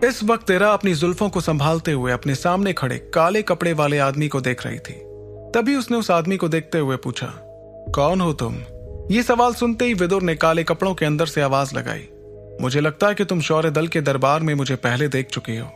इस वक्त इरा अपनी जुल्फों को संभालते हुए अपने सामने खड़े काले कपड़े वाले आदमी को देख रही थी। तभी उसने उस आदमी को देखते हुए पूछा, कौन हो तुम? ये सवाल सुनते ही विदुर ने काले कपड़ों के अंदर से आवाज लगाई, मुझे लगता है कि तुम शौर्य दल के दरबार में मुझे पहले देख चुकी हो।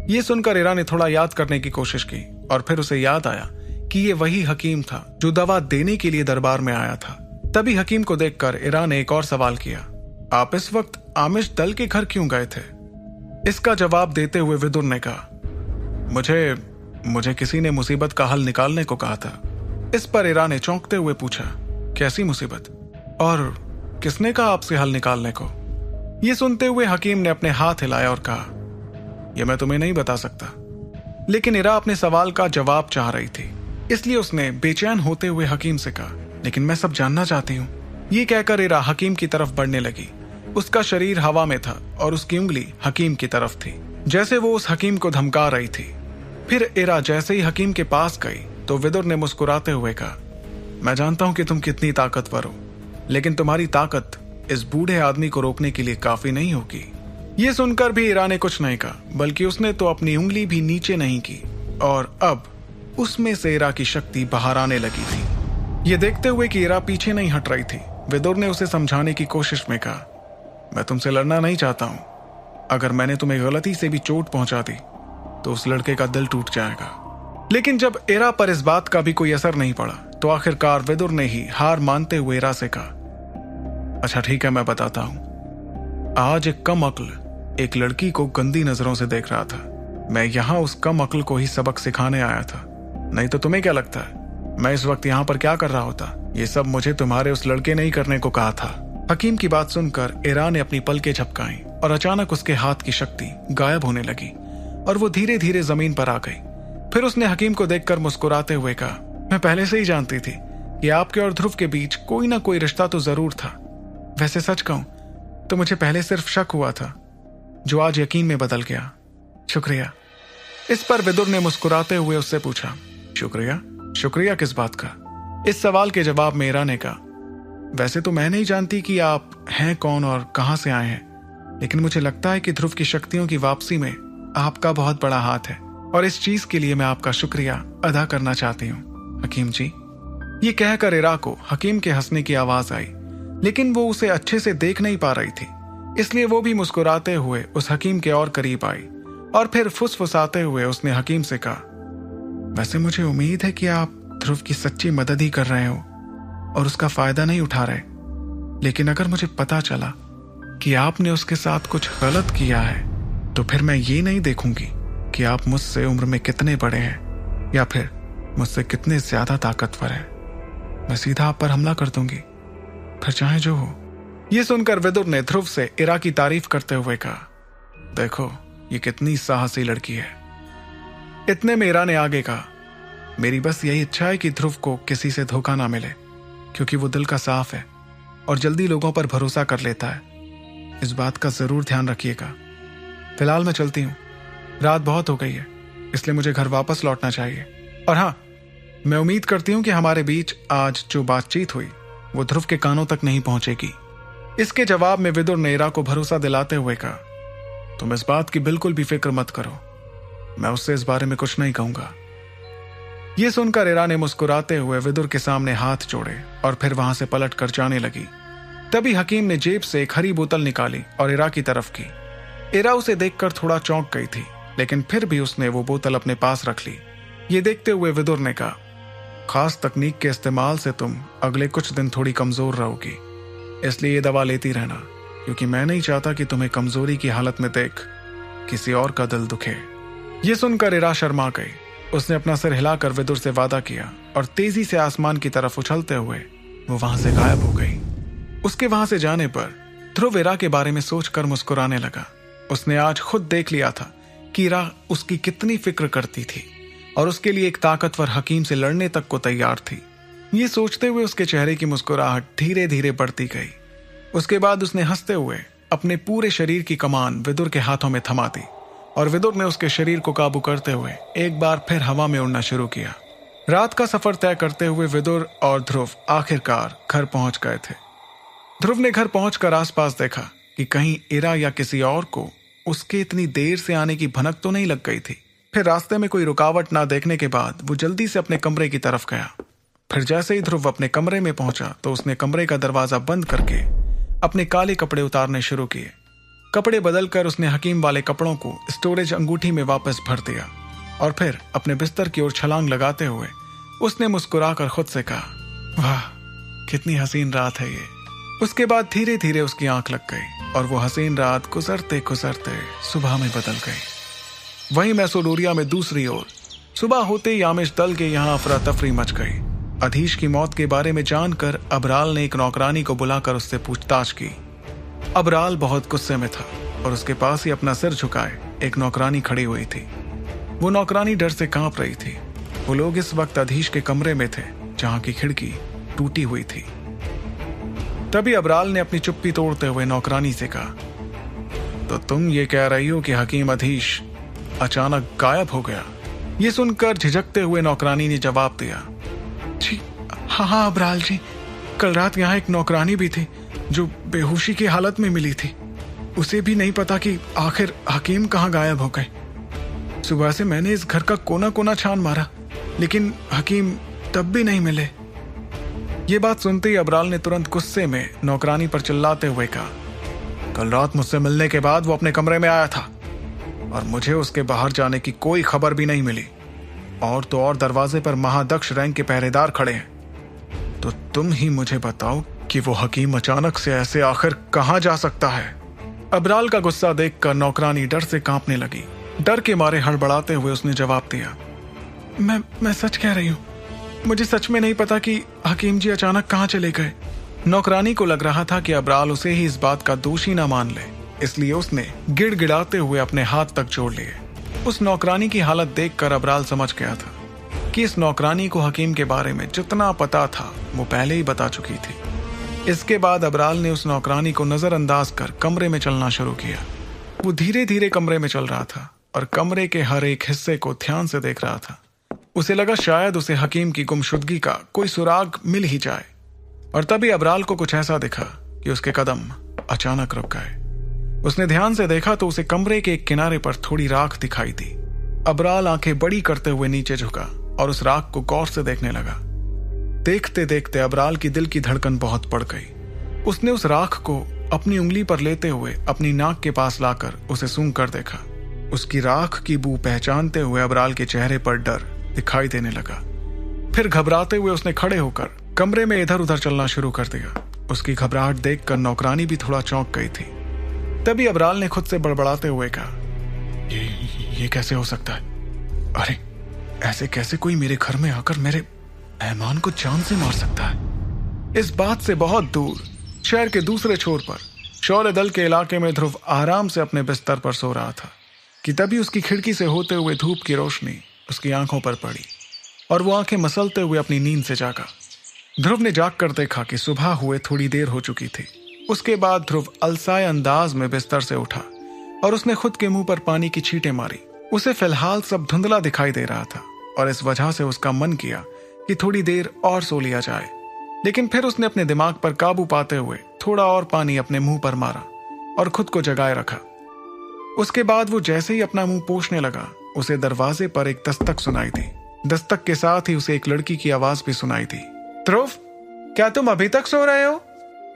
ये सुनकर इरा ने थोड़ा याद करने की कोशिश की और फिर उसे याद आया कि ये वही हकीम था जो दवा देने के लिए दरबार में आया था। तभी हकीम को देखकर इरा ने एक और सवाल किया, आप इस वक्त आमिश दल के घर क्यों गए थे? इसका जवाब देते हुए विदुर ने कहा, मुझे किसी ने मुसीबत का हल निकालने को कहा था। इस पर इरा ने चौंकते हुए पूछा, कैसी मुसीबत और किसने कहा आपसे हल निकालने को? यह सुनते हुए हकीम ने अपने हाथ हिलाया और कहा, यह मैं तुम्हें नहीं बता सकता। लेकिन इरा अपने सवाल का जवाब चाह रही थी, इसलिए उसने बेचैन होते हुए हकीम से कहा, लेकिन मैं सब जानना चाहती हूँ। ये कहकर इरा हकीम की तरफ बढ़ने लगी। उसका शरीर हवा में था और उसकी उंगली हकीम की तरफ थी, जैसे वो उस हकीम को धमका रही थी। फिर इरा जैसे ही हकीम के पास गई तो विदुर ने मुस्कुराते हुए कहा, मैं जानता हूं कि तुम कितनी ताकतवर हो, लेकिन तुम्हारी ताकत इस बूढ़े आदमी को रोकने के लिए काफी नहीं होगी। ये सुनकर भी इरा ने कुछ नहीं कहा, बल्कि उसने तो अपनी उंगली भी नीचे नहीं की और अब उसमें से इरा की शक्ति बाहर आने लगी थी। ये देखते हुए कि इरा पीछे नहीं हट रही थी, विदुर ने उसे समझाने की कोशिश में कहा, मैं तुमसे लड़ना नहीं चाहता हूं। अगर मैंने तुम्हें गलती से भी चोट पहुंचा दी तो उस लड़के का दिल टूट जाएगा। लेकिन जब इरा पर इस बात का भी कोई असर नहीं पड़ा तो आखिरकार विदुर ने ही हार मानते हुए इरा से कहा, अच्छा ठीक है, मैं बताता हूं। आज एक कम अक्ल एक लड़की को गंदी नजरों से देख रहा था। मैं यहां उस कम अक्ल को ही सबक सिखाने आया था। नहीं तो तुम्हें क्या लगता है मैं इस वक्त यहां पर क्या कर रहा होता? ये सब मुझे तुम्हारे उस लड़के ने ही करने को कहा था। हकीम की बात सुनकर इरा ने अपनी पलकें झपकाई और अचानक उसके हाथ की शक्ति गायब होने लगी और वो धीरे धीरे जमीन पर आ गई। फिर उसने हकीम को देखकर मुस्कुराते हुए कहा, मैं पहले से ही जानती थी कि आपके और ध्रुव के बीच कोई ना कोई रिश्ता तो जरूर था। वैसे सच कहूं तो मुझे पहले सिर्फ शक हुआ था, जो आज यकीन में बदल गया। शुक्रिया। इस पर विदुर ने मुस्कुराते हुए उससे पूछा, शुक्रिया? शुक्रिया किस बात का? इस सवाल के जवाब में इरा ने कहा, वैसे तो मैं नहीं जानती कि आप हैं कौन और कहां से आए हैं, लेकिन मुझे लगता है कि ध्रुव की शक्तियों की वापसी में आपका बहुत बड़ा हाथ है और इस चीज के लिए मैं आपका शुक्रिया अदा करना चाहती हूँ, हकीम जी। ये कहकर इरा को हकीम के हंसने की आवाज आई, लेकिन वो उसे अच्छे से देख नहीं पा रही थी, इसलिए वो भी मुस्कुराते हुए उस हकीम के और करीब आई और फिर फुसफुसाते हुए उसने हकीम से कहा, वैसे मुझे उम्मीद है कि आप ध्रुव की सच्ची मदद ही कर रहे हो और उसका फायदा नहीं उठा रहे, लेकिन अगर मुझे पता चला कि आपने उसके साथ कुछ गलत किया है तो फिर मैं ये नहीं देखूंगी कि आप मुझसे उम्र में कितने बड़े हैं या फिर मुझसे कितने ज्यादा ताकतवर हैं। मैं सीधा आप पर हमला कर दूंगी, फिर चाहे जो हो। यह सुनकर विदुर ने ध्रुव से इरा की तारीफ करते हुए कहा, देखो ये कितनी साहसी लड़की है। इतने में इरा ने आगे कहा, मेरी बस यही इच्छा है कि ध्रुव को किसी से धोखा ना मिले, क्योंकि वो दिल का साफ है और जल्दी लोगों पर भरोसा कर लेता है। इस बात का जरूर ध्यान रखिएगा। फिलहाल मैं चलती हूँ, रात बहुत हो गई है, इसलिए मुझे घर वापस लौटना चाहिए। और हाँ, मैं उम्मीद करती हूँ कि हमारे बीच आज जो बातचीत हुई वो ध्रुव के कानों तक नहीं पहुंचेगी। इसके जवाब में विदुर ने इरा को भरोसा दिलाते हुए कहा, तुम इस बात की बिल्कुल भी फिक्र मत करो, मैं उससे इस बारे में कुछ नहीं कहूंगा। यह सुनकर इरा ने मुस्कुराते हुए विदुर के सामने हाथ जोड़े और फिर वहां से पलट कर जाने लगी। तभी हकीम ने जेब से एक हरी बोतल निकाली और इरा की तरफ की। इरा उसे देखकर थोड़ा चौंक गई थी, लेकिन फिर भी उसने वो बोतल अपने पास रख ली। ये देखते हुए विदुर ने कहा, खास तकनीक के इस्तेमाल से तुम अगले कुछ दिन थोड़ी कमजोर रहोगी, इसलिए ये दवा लेती रहना, क्योंकि मैं नहीं चाहता कि तुम्हें कमजोरी की हालत में देख किसी और का दिल दुखे। ये सुनकर इरा शर्मा गई। उसने अपना सिर हिलाकर विदुर से वादा किया और तेजी से आसमान की तरफ उछलते हुए वो वहां से गायब हो गई। उसके वहां से जाने पर ध्रुव इरा के बारे में सोचकर मुस्कुराने लगा। उसने आज खुद देख लिया था कि इरा उसकी कितनी फिक्र करती थी और उसके लिए एक ताकतवर हकीम से लड़ने तक को तैयार थी। ये सोचते हुए उसके चेहरे की मुस्कुराहट धीरे धीरे बढ़ती गई। उसके बाद उसने हंसते हुए अपने पूरे शरीर की कमान विदुर के हाथों में थमा दी और विदुर ने उसके शरीर को काबू करते हुए एक बार फिर हवा में उड़ना शुरू किया। रात का सफर तय करते हुए विदुर और ध्रुव आखिरकार घर पहुंच गए थे। ध्रुव ने घर पहुंचकर आसपास देखा कि कहीं इरा या किसी और को उसके इतनी देर से आने की भनक तो नहीं लग गई थी। फिर रास्ते में कोई रुकावट ना देखने के बाद वो जल्दी से अपने कमरे की तरफ गया। फिर जैसे ही ध्रुव अपने कमरे में पहुंचा तो उसने कमरे का दरवाजा बंद करके अपने काले कपड़े उतारने शुरू किए। कपड़े बदलकर उसने हकीम वाले कपड़ों को स्टोरेज अंगूठी में वापस भर दिया और फिर अपने बिस्तर की ओर छलांग लगाते हुए उसने मुस्कुराकर खुद से कहा, वाह कितनी हसीन रात है ये। उसके बाद धीरे धीरे उसकी आंख लग गई और वो हसीन रात गुजरते गुजरते सुबह में बदल गई। वहीं मैसोडोरिया में दूसरी ओर सुबह होते ही आमिश दल के यहाँ अफरा तफरी मच गई। अधीश की मौत के बारे में जानकर अबराल ने एक नौकरानी को बुलाकर उससे पूछताछ की। अबराल बहुत गुस्से में था और उसके पास ही अपना सिर झुकाए एक नौकरानी खड़ी हुई थी। वो नौकरानी डर से कांप रही थी। वो लोग इस वक्त अधीश के कमरे में थे जहां की खिड़की टूटी हुई थी। तभी अबराल ने अपनी चुप्पी तोड़ते हुए नौकरानी से कहा, तो तुम ये कह रही हो कि हकीम अधीश अचानक गायब हो गया? ये सुनकर झिझकते हुए नौकरानी ने जवाब दिया, जी हाँ अबराल जी, कल रात यहाँ एक नौकरानी भी थी जो बेहोशी की हालत में मिली थी। उसे भी नहीं पता कि आखिर हकीम कहाँ गायब हो गए। सुबह से मैंने इस घर का कोना कोना छान मारा लेकिन हकीम तब भी नहीं मिले। ये बात सुनते ही अबराल ने तुरंत गुस्से में नौकरानी पर चिल्लाते हुए कहा, कल रात मुझसे मिलने के बाद वो अपने कमरे में आया था और मुझे उसके बाहर जाने की कोई खबर भी नहीं मिली। और तो और दरवाजे पर महादक्ष रैंक के पहरेदार खड़े हैं। तो तुम ही मुझे बताओ कि वो हकीम अचानक से ऐसे आखिर कहां जा सकता है? अबराल का गुस्सा देखकर नौकरानी डर से कांपने लगी। डर के मारे हड़बड़ाते हुए उसने जवाब दिया, मैं सच कह रही हूँ, मुझे सच में नहीं पता कि हकीम जी अचानक कहाँ चले गए। नौकरानी को लग रहा था कि अबराल उसे ही इस बात का दोषी न मान ले, इसलिए उसने गिड़गिड़ाते हुए अपने हाथ तक जोड़ लिए। उस नौकरानी की हालत देखकर अबराल समझ गया था कि इस नौकरानी को हकीम के बारे में जितना पता था वो पहले ही बता चुकी थी। इसके बाद अबराल ने उस नौकरानी को नजरअंदाज कर कमरे में चलना शुरू किया। वो धीरे धीरे कमरे में चल रहा था और कमरे के हर एक हिस्से को ध्यान से देख रहा था। उसे लगा शायद उसे हकीम की गुमशुदगी का कोई सुराग मिल ही जाए। और तभी अबराल को कुछ ऐसा दिखा कि उसके कदम अचानक रुक गए। उसने ध्यान से देखा तो उसे कमरे के एक किनारे पर थोड़ी राख दिखाई दी। अबराल आंखें बड़ी करते हुए नीचे झुका और उस राख को गौर से देखने लगा। देखते देखते अबराल की दिल की धड़कन बहुत बढ़ गई। उसने उस राख को अपनी उंगली पर लेते हुए अपनी नाक के पास लाकर उसे सूंघ कर देखा। उसकी राख की बू पहचानते हुए अबराल के चेहरे पर डर दिखाई देने लगा। फिर घबराते हुए उसने खड़े होकर कमरे में इधर उधर चलना शुरू कर दिया। उसकी घबराहट देखकर नौकरानी भी थोड़ा चौंक गई थी। तभी अबराल ने खुद से बड़बड़ाते हुए कहा, ये कैसे हो सकता है? अरे ऐसे कैसे कोई मेरे घर में आकर मेरे मेहमान को जान से मार सकता है? इस बात से बहुत दूर शहर के दूसरे छोर पर शौर्य दल के इलाके में ध्रुव आराम से अपने बिस्तर पर सो रहा था कि तभी उसकी खिड़की से होते हुए धूप की रोशनी उसकी आंखों पर पड़ी और वो आंखें मसलते हुए अपनी नींद से जागा। ध्रुव ने जाग कर देखा कि सुबह हुए थोड़ी देर हो चुकी थी। उसके बाद ध्रुव अलसाए अंदाज में बिस्तर से उठा और उसने खुद के मुंह पर पानी की छींटें मारी। उसे फिलहाल सब धुंधला दिखाई दे रहा था और इस वजह से उसका मन किया कि थोड़ी देर और सो लिया जाए। लेकिन फिर उसने अपने दिमाग पर काबू पाते हुए थोड़ा और पानी अपने मुंह पर मारा और खुद को जगाए रखा। उसके बाद वो जैसे ही अपना मुंह पोंछने लगा, उसे दरवाजे पर एक दस्तक सुनाई दी। दस्तक के साथ ही उसे एक लड़की की आवाज भी सुनाई दी। ध्रुव, क्या तुम अभी तक सो रहे हो?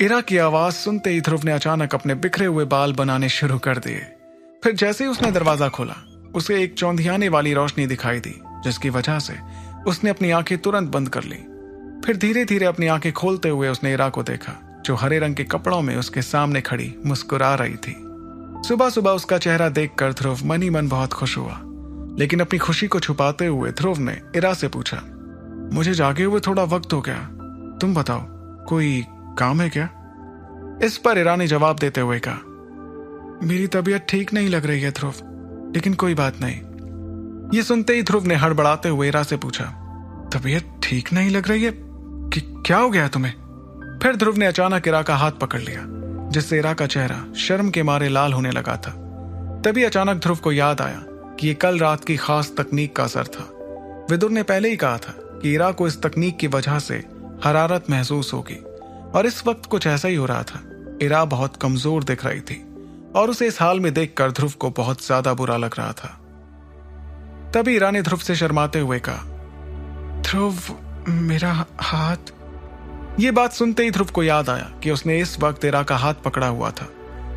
इरा की आवाज सुनते ही ध्रुव ने अचानक अपने बिखरे हुए बाल बनाने शुरू कर दिए। फिर जैसे ही उसने दरवाजा खोला, उसे एक चौंधियाने वाली रोशनी दिखाई दी, जिसकी वजह से उसने अपनी आंखें तुरंत बंद कर ली। फिर धीरे धीरे अपनी आंखें खोलते हुए उसने इरा को देखा, जो हरे रंग के कपड़ों में उसके सामने खड़ी मुस्कुरा रही थी। सुबह सुबह उसका चेहरा देखकर ध्रुव मन ही मन बहुत खुश हुआ। लेकिन अपनी खुशी को छुपाते हुए ध्रुव ने इरा से पूछा, मुझे जागे हुए थोड़ा वक्त हो गया, तुम बताओ कोई काम है क्या? इस पर इरा ने जवाब देते हुए कहा, मेरी तबीयत ठीक नहीं लग रही है ध्रुव, लेकिन कोई बात नहीं। ये सुनते ही ध्रुव ने हड़बड़ाते हुए इरा से पूछा, तबीयत ठीक नहीं लग रही है? क्या हो गया तुम्हें? फिर ध्रुव ने अचानक इरा का हाथ पकड़ लिया, जिससे इरा का चेहरा शर्म के मारे लाल होने लगा था। तभी अचानक ध्रुव को याद आया कि ये कल रात की खास तकनीक का असर था। विदुर ने पहले ही कहा था कि इरा को इस तकनीक की वजह से हरारत महसूस होगी और इस वक्त कुछ ऐसा ही हो रहा था। इरा बहुत कमजोर दिख रही थी और उसे इस हाल में देखकर ध्रुव को बहुत ज्यादा बुरा लग रहा था। तभी इरा ने ध्रुव से शर्माते हुए कहा, ध्रुव, मेरा हाथ। ये बात सुनते ही ध्रुव को याद आया कि उसने इस वक्त इरा का हाथ पकड़ा हुआ था।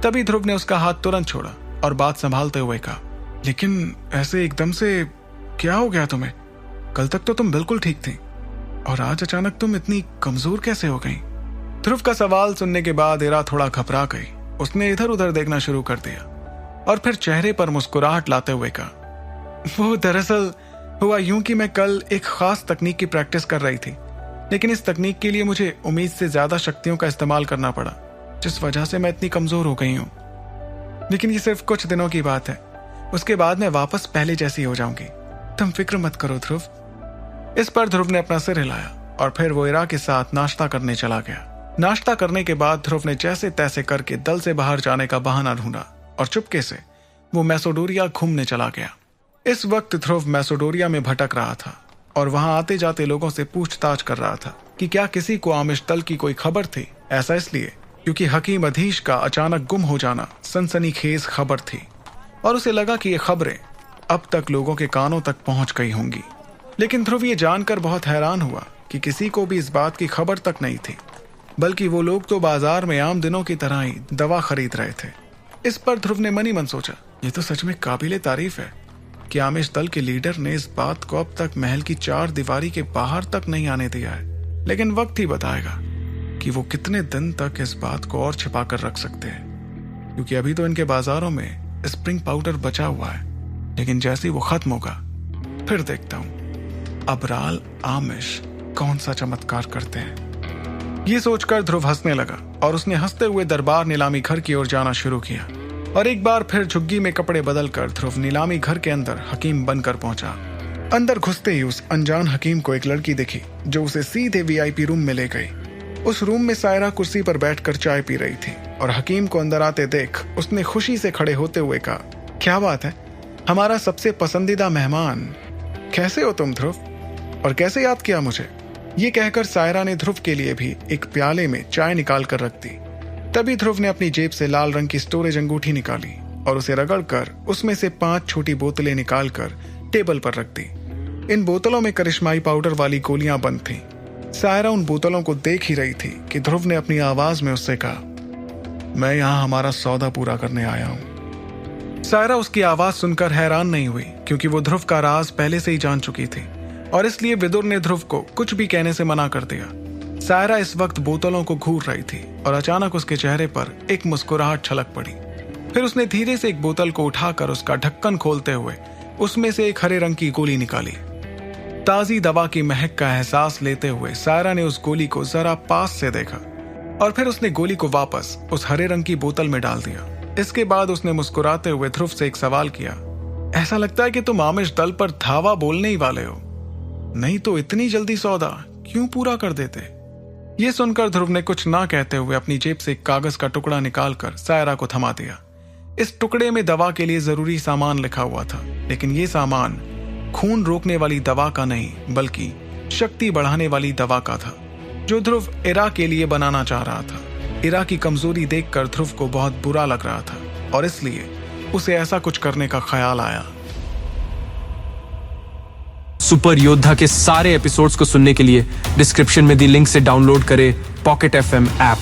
तभी ध्रुव ने उसका हाथ तुरंत छोड़ा और बात संभालते हुए कहा, लेकिन ऐसे एकदम से क्या हो गया तुम्हें? कल तक तो तुम बिल्कुल ठीक थी और आज अचानक तुम इतनी कमजोर कैसे हो गई? ध्रुव का सवाल सुनने के बाद इरा थोड़ा घबरा गई। उसने इधर उधर देखना शुरू कर दिया और फिर चेहरे पर मुस्कुराहट लाते हुए कहा, वो दरअसल हुआ यूं कि मैं कल एक खास तकनीक की प्रैक्टिस कर रही थी, लेकिन इस तकनीक के लिए मुझे उम्मीद से ज्यादा शक्तियों का इस्तेमाल करना पड़ा, जिस वजह से मैं इतनी कमजोर हो गई हूं। लेकिन ये सिर्फ कुछ दिनों की बात है, उसके बाद मैं वापस पहले जैसी हो जाऊंगी। तुम फिक्र मत करो ध्रुव। इस पर ध्रुव ने अपना सिर हिलाया और फिर वो इरा के साथ नाश्ता करने चला गया। नाश्ता करने के बाद ध्रुव ने जैसे तैसे करके दल से बाहर जाने का बहाना ढूंढा और चुपके से वो मैसेडोरिया घूमने चला गया। इस वक्त ध्रुव मैसेडोरिया में भटक रहा था और वहां आते जाते लोगों से पूछताछ कर रहा था कि क्या किसी को आमिश दल की कोई खबर थी। ऐसा इसलिए क्योंकि हकीम अधीश का अचानक गुम हो जाना सनसनीखेज खबर थी और उसे लगा कि ये खबरें अब तक लोगों के कानों तक पहुंच गई होंगी। लेकिन ध्रुव ये जानकर बहुत हैरान हुआ कि किसी को भी इस बात की खबर तक नहीं थी, बल्कि वो लोग तो बाजार में आम दिनों की तरह ही दवा खरीद रहे थे। इस पर ध्रुव ने मन ही मन सोचा, ये तो सच में काबिले तारीफ है कि आमिश दल के लीडर ने इस बात को अब तक महल की 4 दीवारी के बाहर तक नहीं आने दिया है। लेकिन वक्त ही बताएगा कि वो कितने दिन तक इस बात को और छिपा कर रख सकते हैं, क्योंकि अभी तो इनके बाजारों में स्प्रिंग पाउडर बचा हुआ है, लेकिन जैसे ही वो खत्म होगा फिर देखता हूं अबराल आमिश कौन सा चमत्कार करते हैं। ये सोचकर ध्रुव हंसने लगा और उसने हंसते हुए दरबार नीलामी घर की ओर जाना शुरू किया। और एक बार फिर झुग्गी में कपड़े बदलकर ध्रुव नीलामी घर के अंदर हकीम बनकर पहुंचा। अंदर घुसते ही उस अनजान हकीम को एक लड़की दिखी जो उसे सीधे वीआईपी रूम में ले गई। उस रूम में सायरा कुर्सी पर बैठकर चाय पी रही थी और हकीम को अंदर आते देख उसने खुशी से खड़े होते हुए कहा, क्या बात है, हमारा सबसे पसंदीदा मेहमान। कैसे हो तुम ध्रुव, और कैसे याद किया मुझे? ये कहकर सायरा ने ध्रुव के लिए भी एक प्याले में चाय निकाल कर रख दी। तभी ध्रुव ने अपनी जेब से लाल रंग की स्टोरेज अंगूठी निकाली और उसे रगड़कर उसमें से 5 छोटी बोतलें निकालकर टेबल पर रख दी। इन बोतलों में करिश्माई पाउडर वाली गोलियां बंद थीं। सायरा उन बोतलों को देख ही रही थी कि ध्रुव ने अपनी आवाज में उससे कहा, मैं यहाँ हमारा सौदा पूरा करने आया हूँ। सायरा उसकी आवाज सुनकर हैरान नहीं हुई, क्योंकि वो ध्रुव का राज पहले से ही जान चुकी थी और इसलिए विदुर ने ध्रुव को कुछ भी कहने से मना कर दिया। सायरा इस वक्त बोतलों को घूर रही थी और अचानक उसके चेहरे पर एक मुस्कुराहट छलक पड़ी। फिर उसने धीरे से एक बोतल को उठाकर उसका ढक्कन खोलते हुए उसमें से एक हरे रंग की गोली निकाली। ताजी दवा की महक का एहसास लेते हुए सायरा ने उस गोली को जरा पास से देखा और फिर उसने गोली को वापस उस हरे रंग की बोतल में डाल दिया। इसके बाद उसने मुस्कुराते हुए ध्रुव से एक सवाल किया, ऐसा लगता है कि तुम आमिश दल पर धावा बोलने ही वाले हो, नहीं तो इतनी जल्दी सौदा क्यों पूरा कर देते? ये सुनकर ध्रुव ने कुछ ना कहते हुए अपनी जेब से एक कागज का टुकड़ा निकालकर सायरा को थमा दिया। इस टुकड़े में दवा के लिए जरूरी सामान लिखा हुआ था, लेकिन ये सामान खून रोकने वाली दवा का नहीं बल्कि शक्ति बढ़ाने वाली दवा का था, जो ध्रुव इरा के लिए बनाना चाह रहा था। इरा की कमजोरी देखकर ध्रुव को बहुत बुरा लग रहा था और इसलिए उसे ऐसा कुछ करने का ख्याल आया। सुपर योद्धा के सारे एपिसोड्स को सुनने के लिए डिस्क्रिप्शन में दी लिंक से डाउनलोड करें पॉकेट FM ऐप।